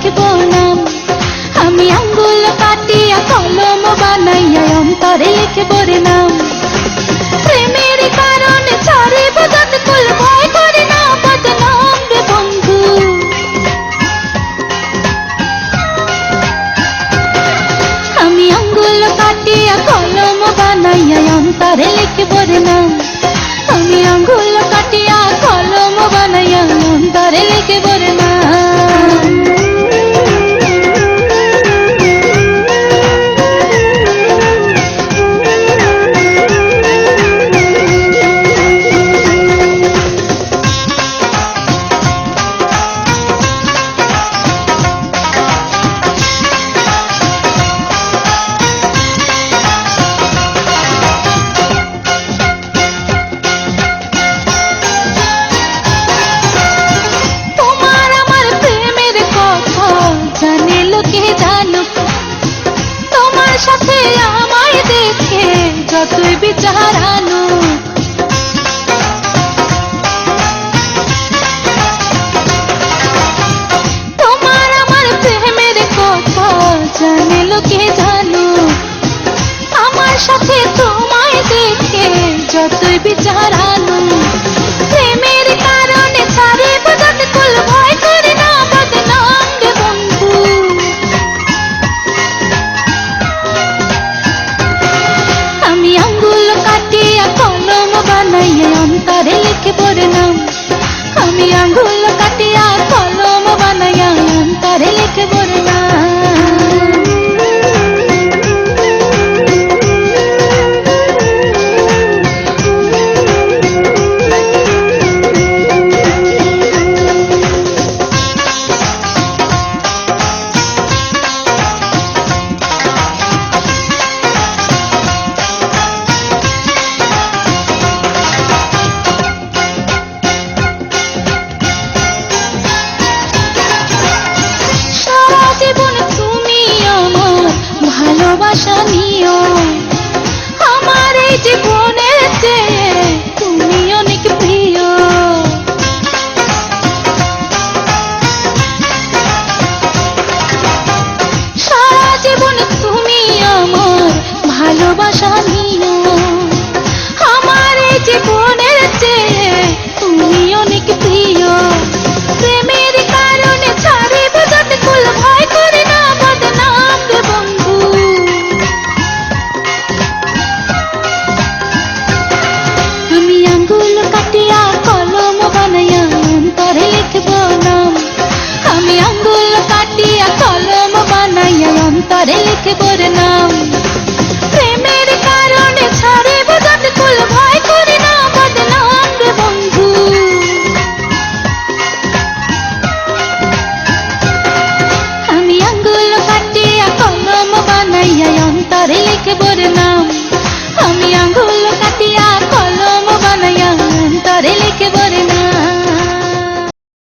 লিখব নাম। আমি আঙ্গুল কাটিয়া কলম বানাইয়া অন্তরে লিখব রে নাম। প্রেমের কারণে ছাড়িব যত কুল ভয় করি না বদনাম রে বন্ধু। আমি আঙ্গুল কাটিয়া কলম বানাইয়া অন্তরে লিখব রে নাম। আমি আঙ্গুল কাটিয়া কলম বানাইয়া অন্তরে লিখব রে নাম। সাথে আমায় দেখে যতই বিচারানো, তোমার আমার প্রেমের কথা জানে লোকে জানো। আমার সাথে তোমায় দেখে যতই বিচারানো, প্রেমের কারণে ছাড়িব যত কুল ভয় করি না বদনাম রে বন্ধু। আমি আঙ্গুল কাটিয়া কলম বানাইয়া অন্তরে লিখব রে নাম। আমি আঙ্গুল কাটিয়া কলম বানাইয়া অন্তরে লিখব রে নাম। ভালোবাসা নিও আমার এই জীবনের চেয়ে তুমি অনেক প্রিয়। সারা জীবন তুমি আমার ভালোবাসা নিও। আমার এই জীবনের চেয়ে তুমি অনেক প্রিয়। প্রেমের কারণে ছাড়িব যত কুল ভয় করি না বদনাম রে বন্ধু। আমি আঙ্গুল কাটিয়া কলম বানাইয়া অন্তরে লিখব নাম। আমি আঙ্গুল কাটিয়া কলম বানাইয়া অন্তরে লিখব রে নাম।